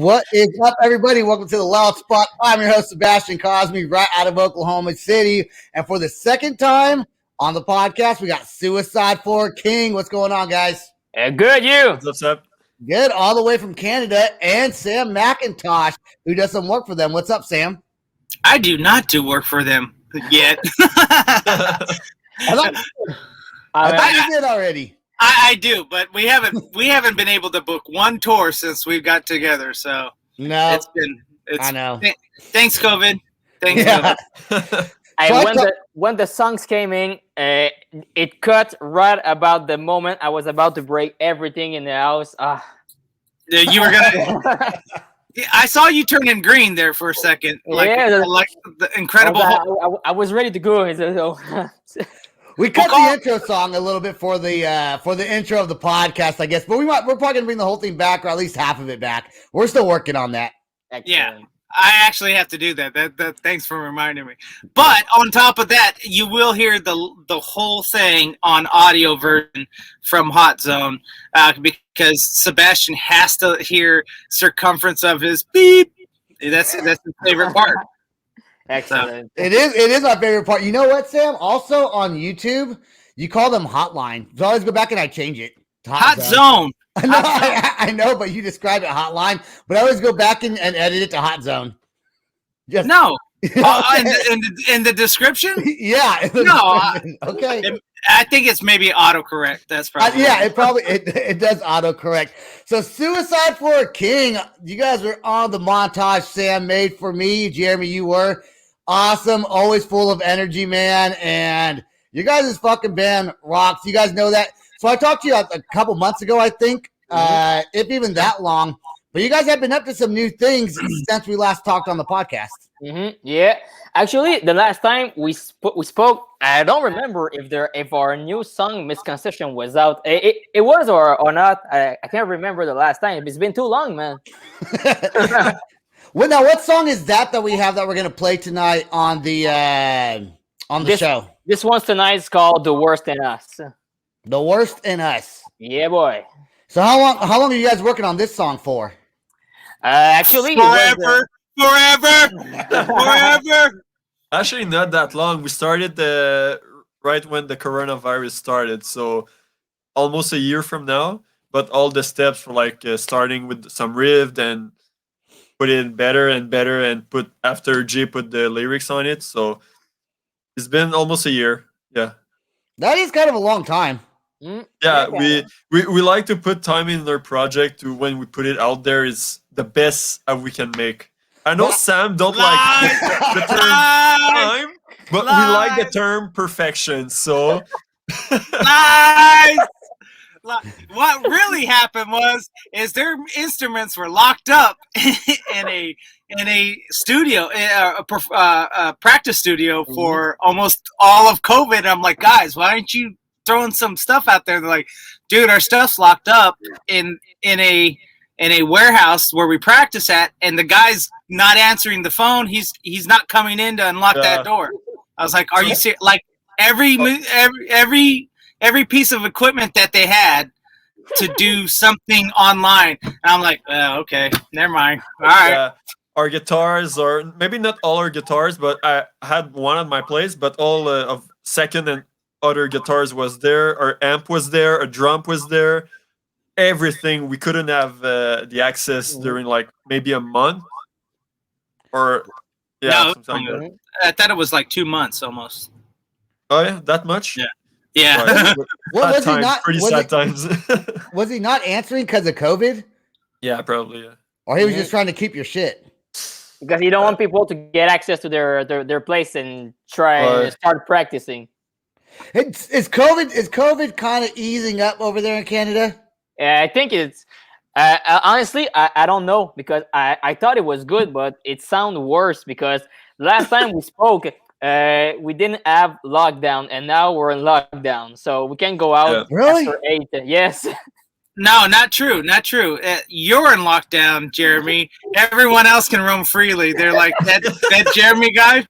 What is up, everybody? Welcome to the Loud Spot. I'm your host, Sebastian Cosme, right out of Oklahoma City. And for the second time on the podcast, we got Suicide for King. What's going on, guys? Good, you? What's up? Good. All the way from Canada. And Sam McIntosh, who does some work for them. What's up, Sam? I do not do work for them yet. I thought you did already. I do, but we haven't been able to book one tour since we got together. So no, I know. Thanks, COVID. Thanks, COVID. When the songs came in, it cut right about the moment I was about to break everything in the house. You were gonna. I saw you turning green there for a second, like the incredible. I was ready to go. We cut the intro song a little bit for the intro of the podcast, I guess, but we're probably gonna bring the whole thing back, or at least half of it back. We're still working on that. Excellent. Yeah, I actually have to do that. That thanks for reminding me. But on top of that, you will hear the whole thing on audio version from Hot Zone because Sebastian has to hear circumference of his beep. That's his favorite part. Excellent. It is my favorite part. You know what, Sam? Also on YouTube, you call them hotline. So I always go back and I change it. Hot Zone. I know, but you describe it hotline. But I always go back and edit it to Hot Zone. In the description? Yeah. Okay. I think it's maybe autocorrect. That's probably it does autocorrect. So Suicide for a King. You guys were on the montage Sam made for me. Jeremy, you were awesome. Always full of energy, man. And you guys' fucking band rocks. You guys know that. So I talked to you a couple months ago, I think, if even that long. But you guys have been up to some new things since we last talked on the podcast. Mm-hmm. Yeah, actually, the last time we spoke, I don't remember if our new song "Misconception" was out. It was or not. I can't remember the last time. It's been too long, man. Well, now what song is that we have that we're gonna play tonight on the show? This one's tonight is called "The Worst in Us." The Worst in Us. Yeah, boy. So how long are you guys working on this song for? Actually, forever. Actually, not that long. We started right when the coronavirus started, so almost a year from now. But all the steps were like starting with some riff, then put it better and better, and after Jay put the lyrics on it. So it's been almost a year. Yeah, that is kind of a long time. Yeah, we like to put time in our project to when we put it out there is the best we can make. I know Sam don't like the term time, but we like the term perfection. So, Lies! What really happened is their instruments were locked up in a studio, a practice studio for almost all of COVID. And I'm like, guys, why aren't you throwing some stuff out there? They're like, dude, our stuff's locked up in a warehouse where we practice at, and the guy's not answering the phone. He's not coming in to unlock that door. I was like, are you serious? Like every piece of equipment that they had to do something online. And I'm like, okay, never mind. All right. Our guitars, or maybe not all our guitars, but I had one at my place, but all of second and other guitars was there. Our amp was there. A drum was there. Everything. We couldn't have the access during like maybe a month or something like that. I thought it was like 2 months almost. Oh yeah, that much? Yeah. Right. Was he not? Pretty sad times. Was he not answering because of COVID? Yeah, probably. Yeah. Or he was just trying to keep your shit? Because you don't want people to get access to their place and try start practicing. Is COVID kind of easing up over there in Canada? I think it's honestly I don't know, because I thought it was good, but it sounds worse because last time we spoke we didn't have lockdown, and now we're in lockdown, so we can't go out after 8. Yes. No, not true. Not true. You're in lockdown, Jeremy. Everyone else can roam freely. They're like that Jeremy guy.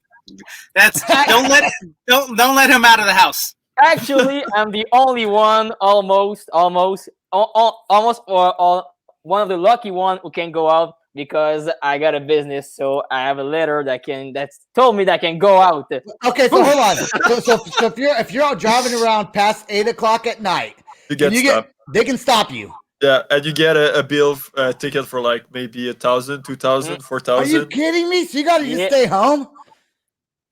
Don't let him out of the house. Actually, I'm the only one, almost one of the lucky one who can go out because I got a business, so I have a letter that's told me that I can go out. Okay, so hold on. So if you're out driving around past 8 o'clock at night, You get stopped. they can stop you. Yeah, and you get a bill ticket for like maybe 1,000, 2,000, Are 4,000. you kidding me? So you got to just Yeah. stay home?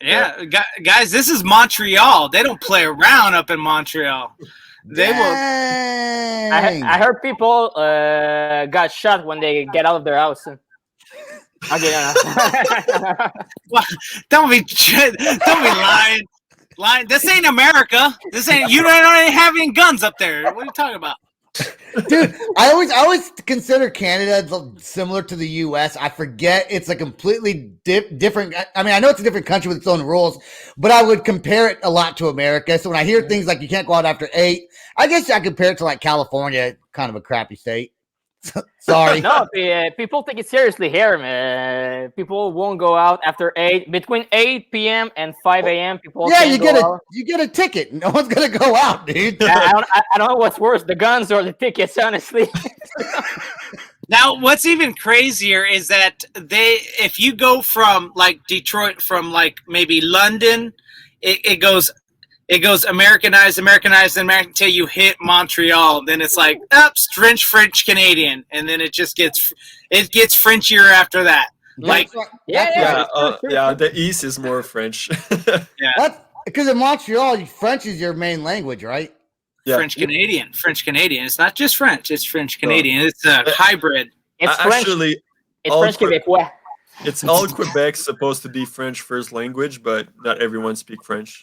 Yeah, guys, this is Montreal. They don't play around up in Montreal. They will. Dang. I heard people got shot when they get out of their house. Okay, no. Don't be lying. This ain't America. This ain't. You don't even have any guns up there. What are you talking about? Dude, I always consider Canada similar to the U.S. I forget it's a completely different. I mean, I know it's a different country with its own rules, but I would compare it a lot to America. So when I hear things like you can't go out after 8, I guess I compare it to like California, kind of a crappy state. Sorry. No, people take it seriously here, man. People won't go out after 8. Between 8 p.m. and 5 a.m. people Yeah, can't go out. you get a ticket. No one's gonna go out, dude. I don't know what's worse, the guns or the tickets, honestly. Now, what's even crazier is that if you go from like Detroit, from like maybe London, it goes Americanized until you hit Montreal. Then it's like French Canadian, and then it gets Frenchier after that. Like The East is more French. That's because in Montreal, French is your main language, right? Yeah. French Canadian. It's not just French. It's French Canadian. It's a hybrid. It's French. Actually, It's French Québécois. it's all Quebec supposed to be French first language, but not everyone speak French.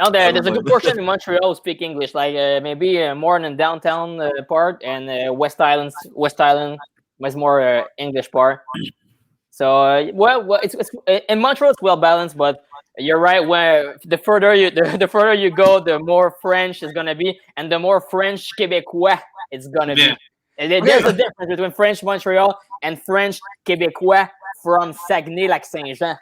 No, there's a good portion in Montreal who speak English, like maybe more in the downtown part, and West Island was more English part. So it's in Montreal it's well balanced, but you're right. Where the further you go, the more French is gonna be, and the more French Québécois it's gonna be. And there's a difference between French Montreal and French Québécois from Saguenay-Lac-Saint-Jean.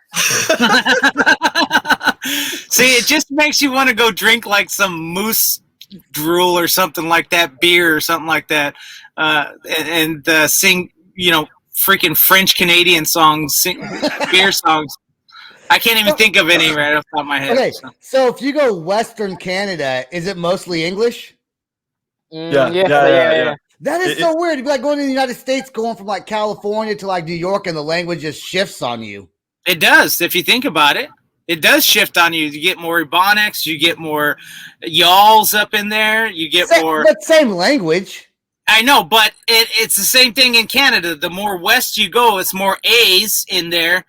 See, it just makes you want to go drink like some moose drool or something like that, beer or something like that, and sing, freaking French Canadian songs, beer songs. I can't even think of any right off the top of my head. Okay, so if you go Western Canada, is it mostly English? Yeah. That is so weird. It'd be like going to the United States, going from like California to like New York, and the language just shifts on you. It does, if you think about it. It does shift on you. You get more Ebonics, you get more y'alls up in there, you get more. But same language. I know, but it's the same thing in Canada. The more west you go, it's more A's in there,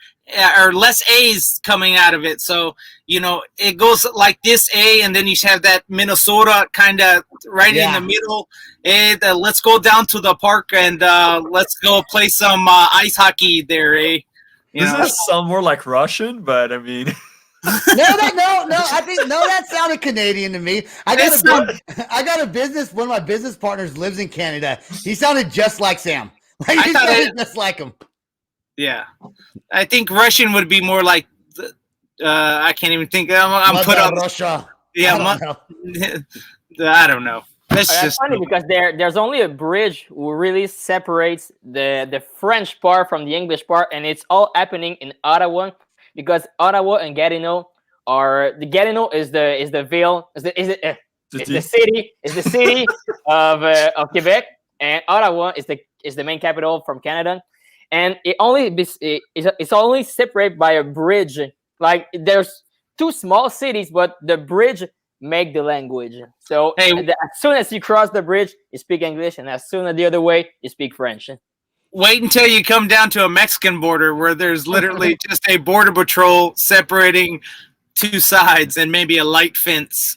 or less A's coming out of it. So, it goes like this A, and then you have that Minnesota kind of right in the middle. And let's go down to the park and let's go play some ice hockey there, eh? This sound more like Russian, but I mean. No. I think that sounded Canadian to me. I got a business. One of my business partners lives in Canada. He sounded just like Sam. Like he sounded just like him. Yeah, I think Russian would be more like. I can't even think. I'm put on Russia. Yeah, I don't know. That's just funny because there's only a bridge who really separates the French part from the English part, and it's all happening in Ottawa. Because Ottawa and Gatineau Gatineau is the ville, is the city of Quebec, and Ottawa is the main capital from Canada, and it's only separated by a bridge. Like there's two small cities, but the bridge make the language. So as soon as you cross the bridge, you speak English, and as soon as the other way, you speak French. Wait until you come down to a Mexican border where there's literally just a border patrol separating two sides and maybe a light fence.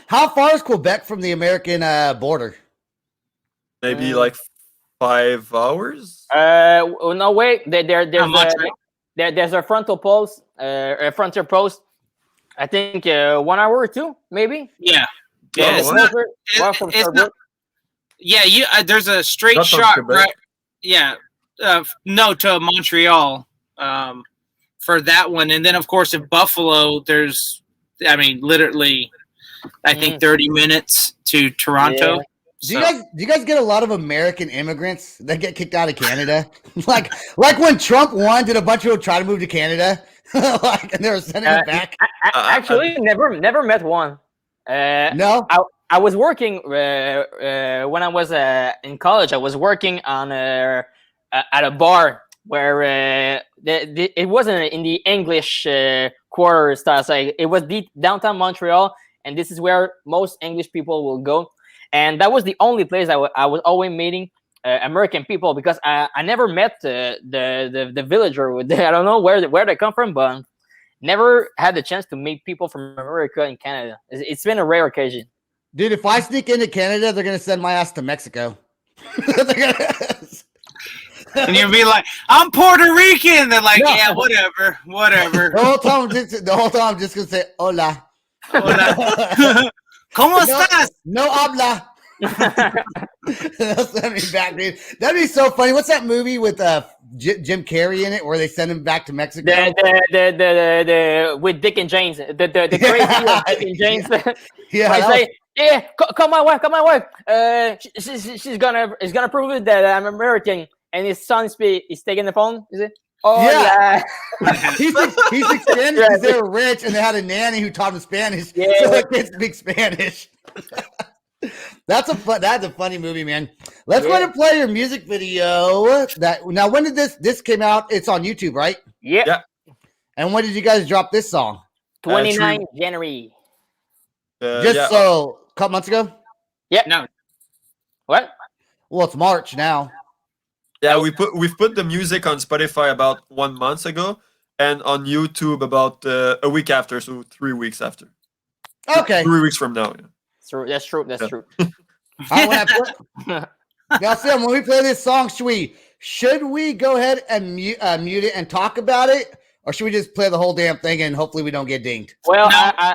How far is Quebec from the American border? Maybe like 5 hours? No, wait. There's a frontier post. I think 1 hour or two, maybe. Yeah. Yeah, there's a straight shot, right? Yeah, no, to Montreal for that one, and then of course in Buffalo, literally, I think 30 minutes to Toronto. Yeah. Do you guys get a lot of American immigrants that get kicked out of Canada? like when Trump won, did a bunch of people try to move to Canada? And they were sending them back. Actually, never met one. No. I was working when I was in college. I was working on at a bar where it wasn't in the English quarter style. So it was downtown Montreal, and this is where most English people will go. And that was the only place I was always meeting American people, because I never met the villager. I don't know where they come from, but never had the chance to meet people from America in Canada. It's been a rare occasion. Dude, if I sneak into Canada, they're going to send my ass to Mexico. And you'll be like, I'm Puerto Rican. They're like, No. yeah, whatever. The whole time I'm just going to say, hola. Hola. ¿Cómo estás? No habla. They'll send me back, dude. That'd be so funny. What's that movie with Jim Carrey in it where they send him back to Mexico? The with Dick and James, the crazy Dick and James. Yeah, I say, yeah, call my wife. She's gonna prove that I'm American, and his son is taking the phone. Is it? Oh yeah. He speaks Spanish because they were rich and they had a nanny who taught him Spanish. Yeah. So the kids speak Spanish. That's a funny movie, man. Let's go ahead and play your music video. Now, when did this came out? It's on YouTube, right? Yeah. And when did you guys drop this song? 29 January. So a couple months ago? Yeah. No. What? Well, it's March now. Yeah, we've put the music on Spotify about 1 month ago, and on YouTube about a week after, so 3 weeks after. Okay. 3 weeks from now. Yeah. That's true. That's true. All right, now, Sam, when we play this song, should we go ahead and mute it and talk about it, or should we just play the whole damn thing and hopefully we don't get dinged? Well, I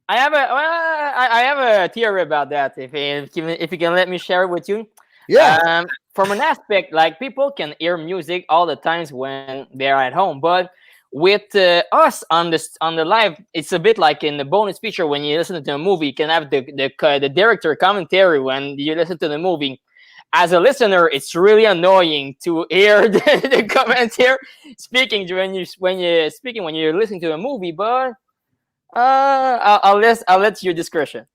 have a theory about that. If you can let me share it with you. Yeah. From an aspect, like, people can hear music all the times when they're at home, but with us on the live, it's a bit like in the bonus feature when you listen to a movie. You can have the director commentary when you listen to the movie. As a listener, it's really annoying to hear the commentator speaking when you're listening to a movie. But I'll let your discretion.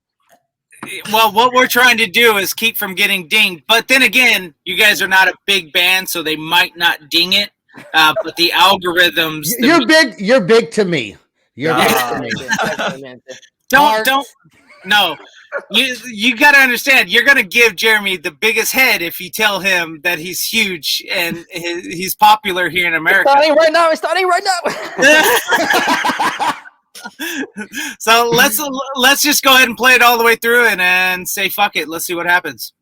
Well, what we're trying to do is keep from getting dinged. But then again, you guys are not a big band, so they might not ding it. But the algorithms. You're big to me. You're big to me. Don't. No, you got to understand. You're gonna give Jeremy the biggest head if you tell him that he's huge and he's popular here in America. It's starting right now. So let's just go ahead and play it all the way through and say fuck it. Let's see what happens.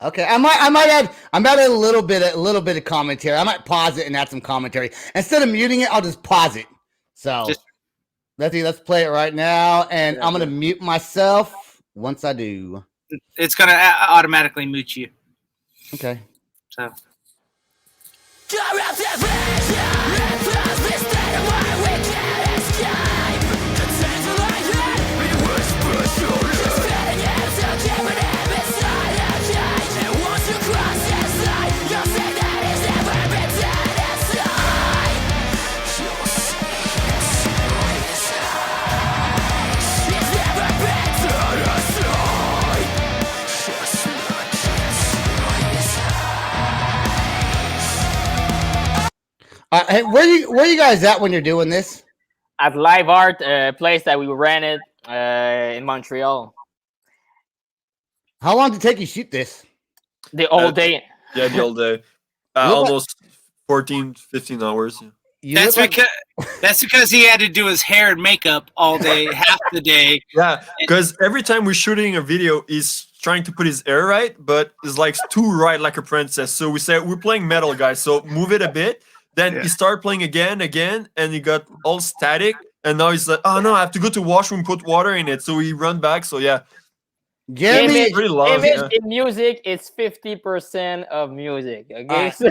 Okay, I might add a little bit of commentary. I might pause it and add some commentary instead of muting it. I'll just pause it. So let's play it right now, and I'm gonna mute myself once I do. It's gonna automatically mute you. Okay. So. Hey, where you guys at when you're doing this? At Live Art, place that we rented in Montreal. How long did it take you to shoot this? The whole day. Yeah, the whole day. Almost 14, 15 hours. Yeah. That's because he had to do his hair and makeup all day, half the day. Yeah, because every time we're shooting a video, he's trying to put his hair right, but it's like too right, like a princess. So we say, we're playing metal, guys, so move it a bit. Then he started playing again, and he got all static. And now he's like, oh no, I have to go to washroom, put water in it. So he run back. So yeah. Jeremy, image in music, it's 50% of music. Okay, so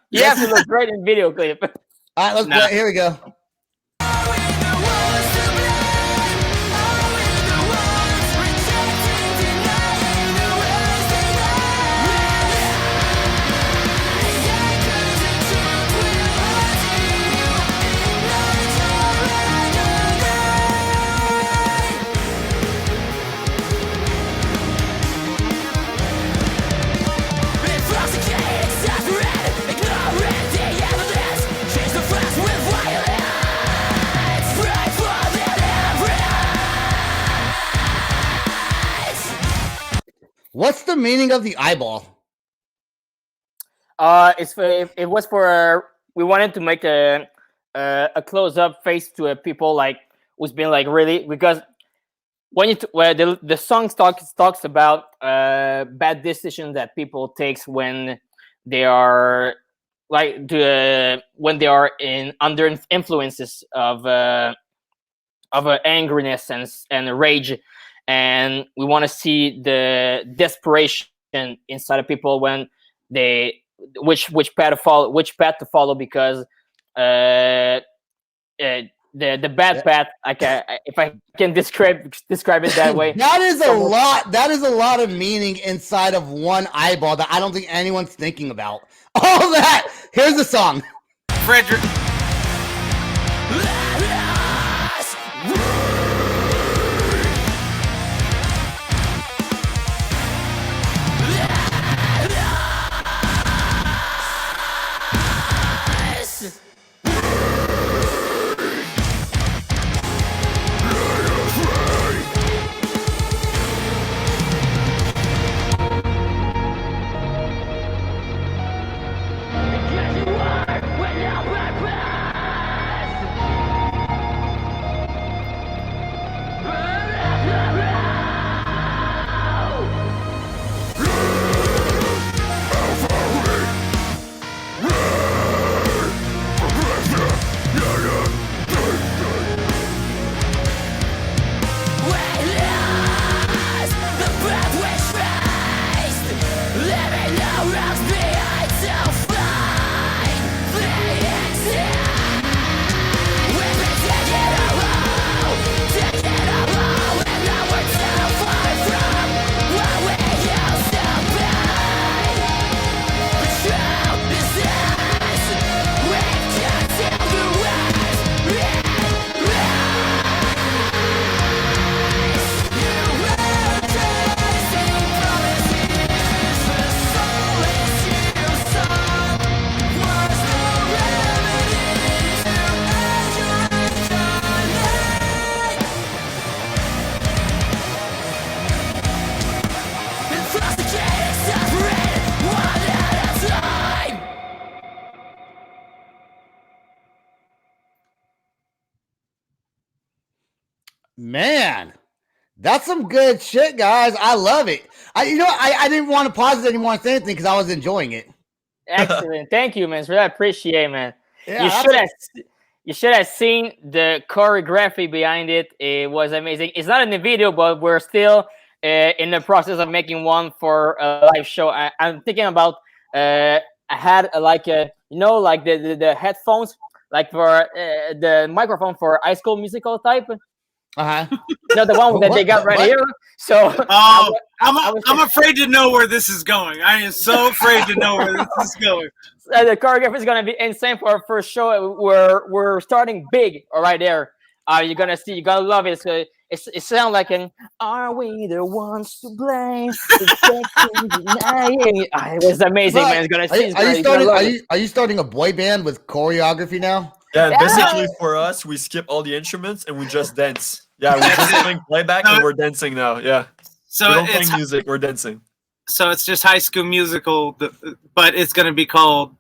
you have to look great in video clip. All right, let's play. Here we go. the meaning of the eyeball? It was for we wanted to make a close up face to people like who's been like really because when where the song talks about bad decisions that people takes when they are like when they are in under influences of angriness and rage, and we want to see the desperation inside of people when they which path to follow because uh, the bad path if I can describe it that way. That is a lot. That is a lot of meaning inside of one eyeball that I don't think anyone's thinking about. All that. Here's the song. Frederick. Man, that's some good shit, guys. I love it. I didn't want to pause it anymore and say anything because I was enjoying it. Excellent. Thank you, man. For that, appreciate, man. Yeah, You should have seen the choreography behind it. It was amazing. It's not in the video, but we're still in the process of making one for a live show. I'm thinking about. I had like like the headphones, like for the microphone for High School Musical type. The one that they got right here. So I'm afraid to know where this is going. I am so afraid to know where this is going. The choreography is gonna be insane for our first show. We're starting big right there. You're gonna love it. So it sounds like an "Are we the ones to blame?" It was amazing, man. It's gonna see. Are you starting a boy band with choreography now? Yeah, basically for us, we skip all the instruments and we just dance. Yeah, we're just playing playback and we're dancing now. Yeah. So we don't play music, we're dancing. So it's just High School Musical, but it's going to be called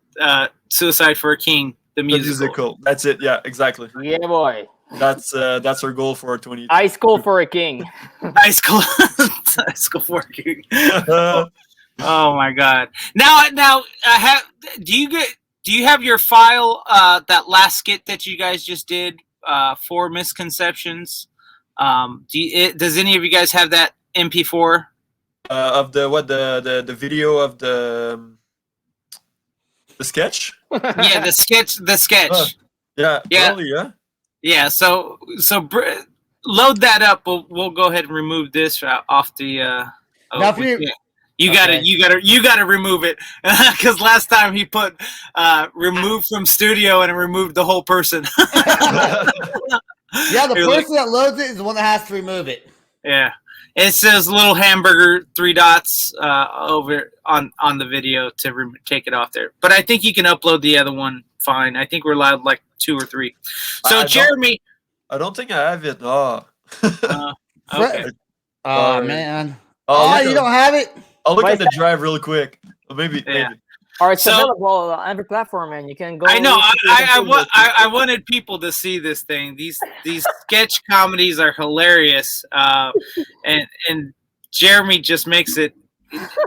Suicide for a King, the musical. That's it. Yeah, exactly. Yeah, boy. That's our goal for 20. High School for a King. High School for a King. Oh my God! Now, do you have your file, that last skit that you guys just did, for Misconceptions? Does any of you guys have that MP4? Of the video of the sketch? Yeah, the sketch. Yeah. Probably, yeah. Yeah. So load that up. We'll go ahead and remove this off the. Now, if you gotta remove it because last time he put remove from studio and it removed the whole person. Yeah, the person that loads it is the one that has to remove it. Yeah, it says little hamburger 3 dots over on the video to take it off there. But I think you can upload the other one fine. I think we're allowed like 2 or 3. So Jeremy, I don't think I have it. Oh, okay. Oh man. Oh, you don't have it? I'll look Why at the drive real quick. Or maybe. Or it's So- available on every platform, and you can go. I know. listen to it. I wanted people to see this thing. These sketch comedies are hilarious, and Jeremy just makes it.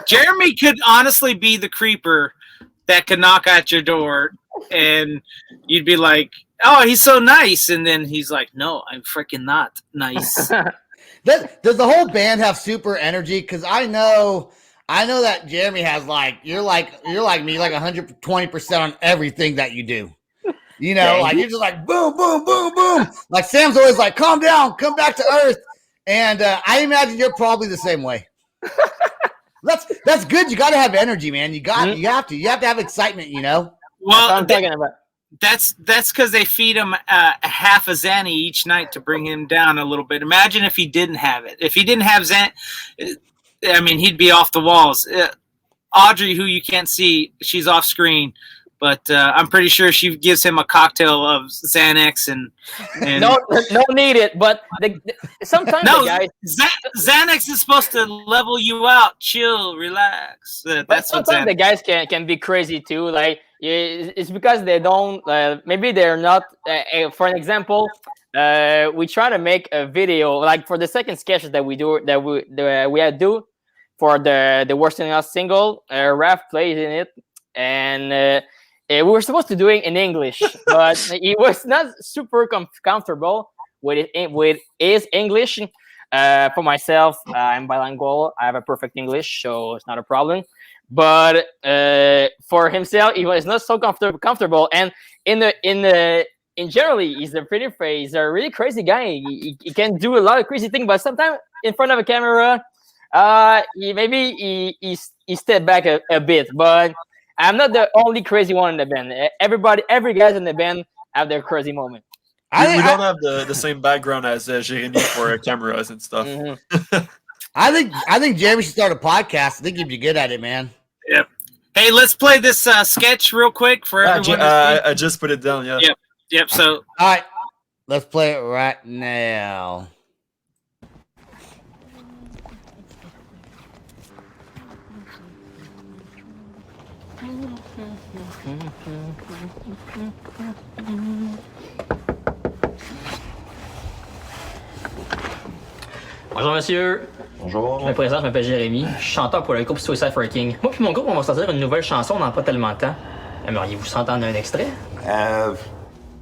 Jeremy could honestly be the creeper that could knock at your door, and you'd be like, "Oh, he's so nice," and then he's like, "No, I'm freaking not nice." Does the whole band have super energy? Because I know that Jeremy has you're like me, like 120% on everything that you do. You know, Dang. like you're just like boom, boom, boom, boom. Like Sam's always like, calm down, come back to earth. And I imagine you're probably the same way. That's good. You got to have energy, man. You have to have excitement. You know. That's what Well, I'm talking about. that's because they feed him half a Xanny each night to bring him down a little bit. Imagine if he didn't have it. If he didn't have Xan, I mean, he'd be off the walls. Audrey, who you can't see, she's off screen, but I'm pretty sure she gives him a cocktail of Xanax and No need it. But sometimes no, the guys. Xanax is supposed to level you out, chill, relax. But That's what sometimes the Xanax. guys can be crazy too. Like it's because they don't. Maybe they're not. For an example, we try to make a video like for the second sketch that we had do for the Worst in Us single. Raph plays in it, and we were supposed to do it in English, but he was not super comfortable with his English. For myself, I'm bilingual. I have a perfect English, so it's not a problem. But for himself, he was not so comfortable. And in generally, he's a really crazy guy. He can do a lot of crazy things, but sometimes in front of a camera, he stepped back a bit. But I'm not the only crazy one in the band. Every guys in the band have their crazy moment. We don't have the same background as Jeremy for cameras and stuff. Mm-hmm. I think Jeremy should start a podcast. I think he'd be good at it, man. Yep. Hey, let's play this sketch real quick for everyone. to see. I just put it down. Yeah. Yep. So All right, let's play it right now. Bonjour monsieur. Bonjour. Je me présente, je m'appelle Jérémy. Je suis chanteur pour le groupe Suicide for a King. Moi puis mon groupe, on va sortir une nouvelle chanson dans pas tellement de temps. Aimeriez-vous s'entendre un extrait?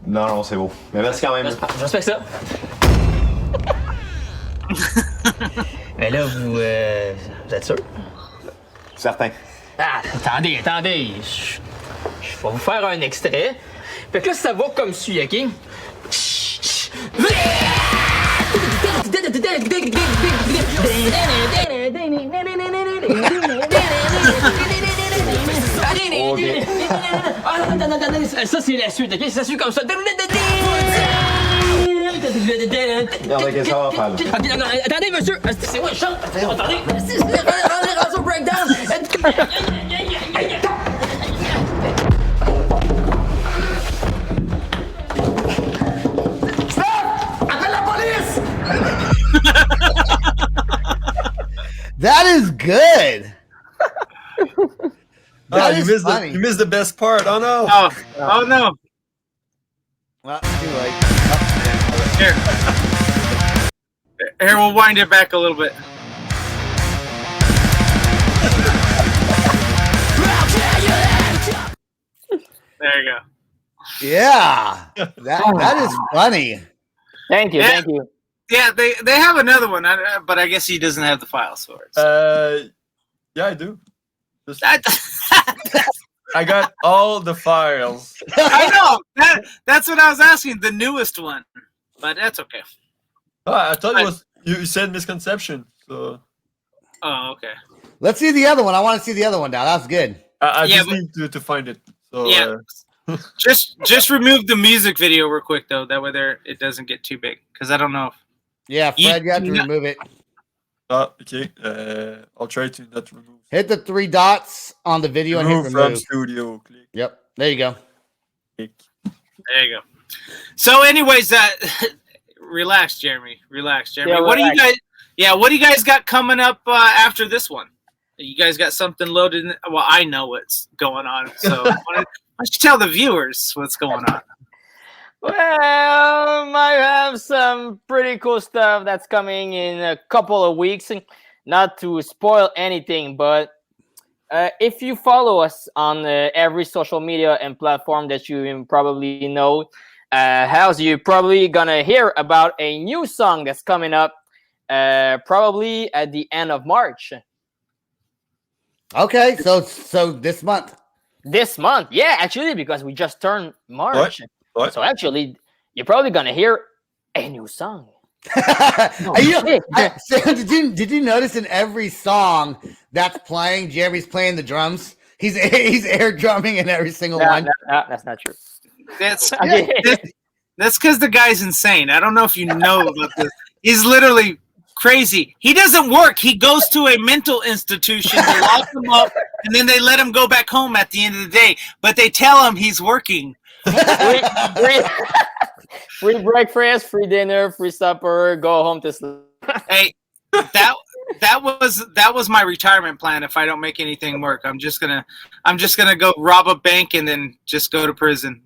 Non, c'est beau. Mais merci quand même. Je respecte ça. Mais là, vous êtes sûr? Certain. Ah, attendez. Je vais vous faire un extrait. Fait que là, ça va comme suit, OK? Ça, c'est la suite, OK? Ça suit comme ça. Regardez, qu'est-ce qu'on va faire là? Attendez, monsieur! C'est moi, je chante! Attendez! C'est un breakdown! That is good. That you is missed funny. you missed the best part. Oh no! oh no! Well, it's too late. Here, we'll wind it back a little bit. There you go. Yeah, that is funny. Thank you, Yeah. thank you. Yeah, they have another one, but I guess he doesn't have the files for it. Yeah, I do. Just- I I got all the files. know that's what I was asking. The newest one, but that's okay. I thought it was you said misconception. So Oh, okay. Let's see the other one. I want to see the other one now. That's good. I Yeah, just but- need to find it. So Yeah. Just remove the music video real quick though. That way it doesn't get too big because I don't know. Yeah, Fred, you have to You- remove it. Okay. I'll try to not remove. Hit the three dots on the video and hit Remove from remove. studio. Click. Yep, there you go. Click. There you go. So, anyways, relax, Jeremy. Relax, Jeremy. Yeah, what do you relax. guys? Yeah, what do you guys got coming up after this one? You guys got something loaded? Well, I know what's going on. So why don't you tell the viewers what's going on? Well, I have some pretty cool stuff that's coming in a couple of weeks. Not to spoil anything, but if you follow us on every social media and platform that you probably know, how's you probably gonna hear about a new song that's coming up probably at the end of March. Okay, so this month. This month, yeah, actually, because we just turned March. What? So actually, you're probably gonna hear a new song. Sam, did you notice in every song that's playing, Jeremy's playing the drums? He's air drumming in every single one. No, that's not true. That's because the guy's insane. I don't know if you know about this. He's literally crazy. He doesn't work. He goes to a mental institution. They lock him up, and then they let him go back home at the end of the day. But they tell him he's working. Free breakfast, free dinner, free supper. Go home to sleep. Hey, that was my retirement plan. If I don't make anything work, I'm just gonna go rob a bank and then just go to prison,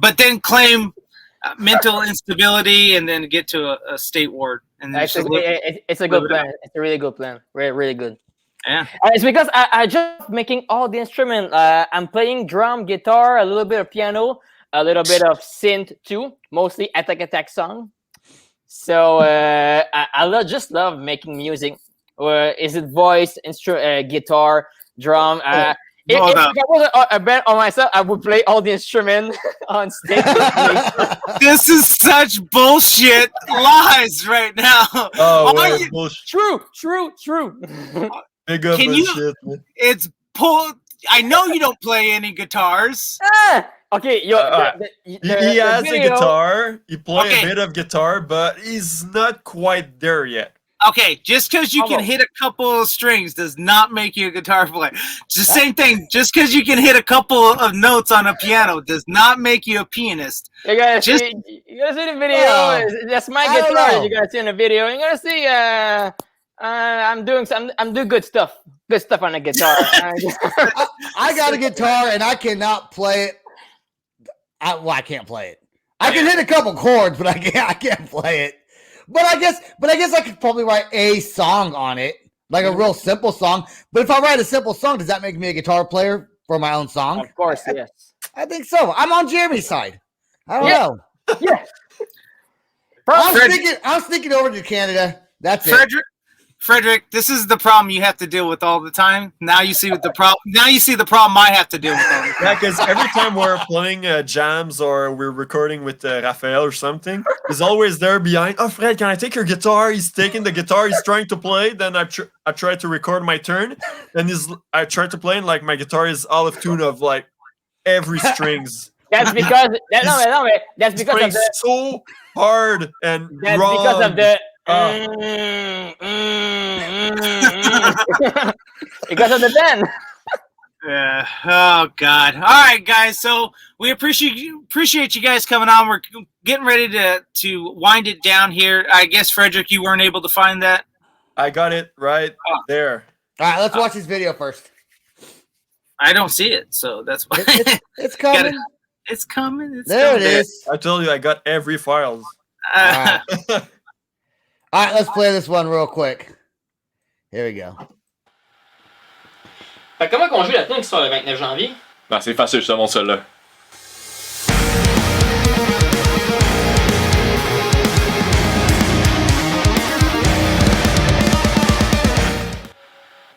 but then claim mental instability and then get to a state ward. And actually, it's a good plan. It's a really good plan. Really, really good. Yeah. It's because I just making all the instrument. I'm playing drum, guitar, a little bit of piano, a little bit of synth too. Mostly attack song. So I just love making music. Is it voice, guitar, drum? If I was a band on myself, I would play all the instruments on stage. This is such bullshit lies right now. Oh, bullshit. True. Big up shit. It's I know you don't play any guitars. Okay, he has a guitar. He plays a bit of guitar, but he's not quite there yet. Okay, just because you can hit a couple of strings does not make you a guitar player. It's the same thing. Just because you can hit a couple of notes on a piano does not make you a pianist. You gotta see the video. That's my guitar. You gotta see in the video. You gotta see. I'm doing good stuff. Good stuff on the guitar. I got a guitar and I cannot play it. I can't play it. I can hit a couple chords, but I can't play it. But I guess I could probably write a song on it, like a real simple song. But if I write a simple song, does that make me a guitar player for my own song? Of course, yes. I think so. I'm on Jeremy's side. I don't know. Yeah. I was thinking over to Canada. That's it. Frederick, this is the problem you have to deal with all the time. Now you see the problem. Now you see the problem I have to deal with all the time. Yeah, because every time we're playing jams or we're recording with Raphael or something, he's always there behind. Oh, Fred, can I take your guitar? He's taking the guitar. He's trying to play. Then I try to record my turn. Then I try to play, and like my guitar is out of tune of like every strings. That's because that's because of the so hard and that's wrong. Because of the because of the band. Yeah. Oh God. All right, guys. So we appreciate you guys coming on. We're getting ready to wind it down here. I guess Frederick, you weren't able to find that. I got it right there. All right, let's watch this video first. I don't see it, so that's why it's coming. It's coming. There it is. I told you I got every files. All right, let's play this one real quick. Here we go. Fait que comment on joue la tune qui sort le 29 janvier? Ben, c'est facile, je te montre celle-là.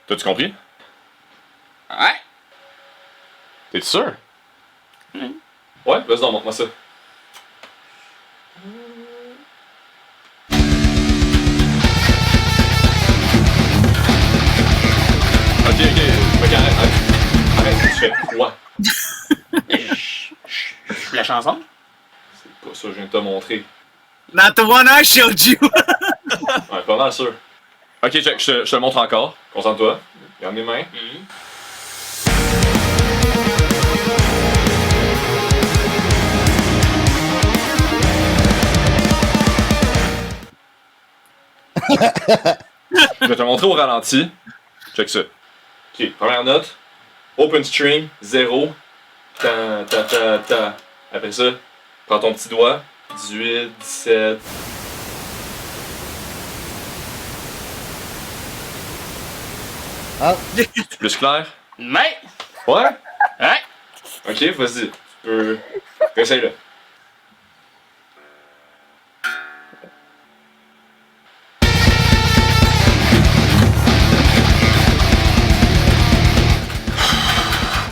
T'as-tu compris? Ouais. T'es sûr? Ouais, vas-y, donc, montre-moi ça. Ok, arrête, tu fais quoi? La chanson? C'est pas ça que je viens de te montrer. Not the one I showed you. Ouais, pas mal sûr. Ok, check, je te le montre encore. Concentre-toi. Regarde mes mains. Je vais te montrer au ralenti. Check ça. Ok, première note. Open string, 0. Ta, ta, ta, ta. Après ça, prends ton petit doigt. 18, 17. Oh, C'est plus clair? Mais, Ouais? hein? Ok, vas-y. Tu peux. Essaye-le.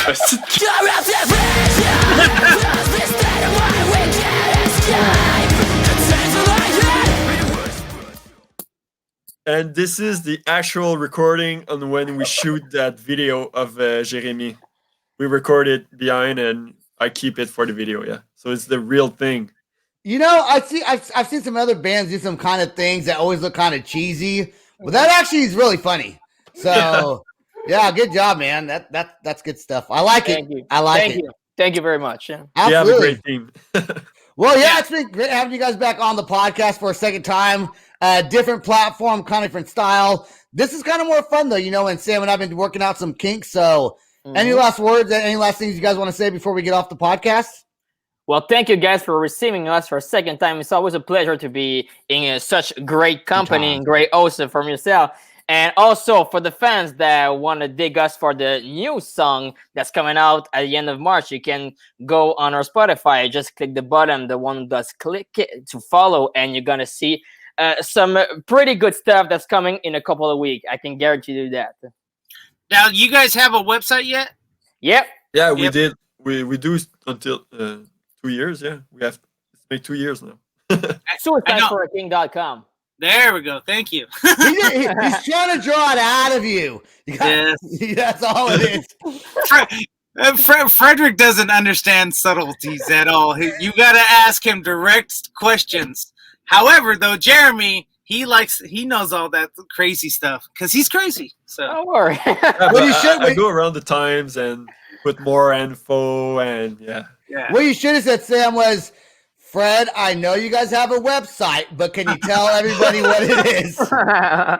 Asti de And this is the actual recording on when we shoot that video of Jeremy. We record it behind and I keep it for the video, yeah. So it's the real thing. you know, I've seen some other bands do some kind of things that always look kind of cheesy, but that actually is really funny. So yeah, good job, man. That's good stuff. I like Thank it. you. I like Thank it. you. Thank you very much. Yeah. We have a Absolutely. great team. Well, yeah, it's been great having you guys back on the podcast for a second time. Different platform, kind of different style. This is kind of more fun, though, you know, and Sam and I have been working out some kinks. So, any last words, any last things you guys want to say before we get off the podcast? Well, thank you guys for receiving us for a second time. It's always a pleasure to be in such great company and great host from yourself. And also for the fans that want to dig us for the new song that's coming out at the end of March, you can go on our Spotify. Just click the button, the one that's click it to follow, and you're going to see some pretty good stuff that's coming in a couple of weeks. I can guarantee you that. Now, you guys have a website yet? Yep. Yeah, we Yep. did. We do until 2 years, yeah. It's been 2 years now. SuicideForAKing.com. There we go. Thank you. He's trying to draw it out of you. Yes. That's all it is. Frederick doesn't understand subtleties at all. You got to ask him direct questions. However, though, Jeremy, he knows all that crazy stuff because he's crazy. So Don't worry. Yeah, but you should- I go around the times and put more info and yeah. yeah. What you should have said, Sam, was, Fred, I know you guys have a website, but can you tell everybody what it is? No,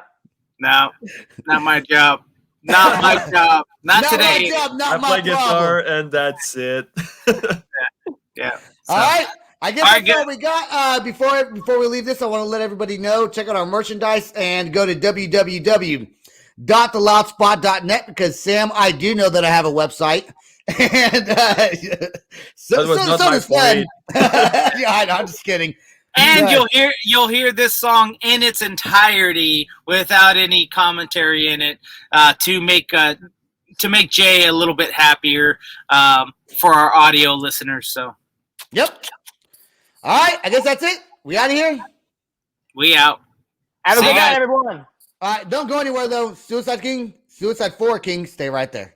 not my job. Not my job. Not today. My job, I not play my guitar problem. and that's it. Yeah. All right. I guess All right, that's all good. we got. Before we leave this, I want to let everybody know, check out our merchandise and go to www.theloudspot.net because, Sam, I do know that I have a website. And That was not my does Fred. point. Yeah, I know, I'm just kidding. And Yeah. you'll hear this song in its entirety without any commentary in it to make Jay a little bit happier for our audio listeners. So Yep. All right. I guess that's it. We out of here. we out. Have a See good you night, guys. everyone. All right. Don't go anywhere, though. Suicide 4 King, stay right there.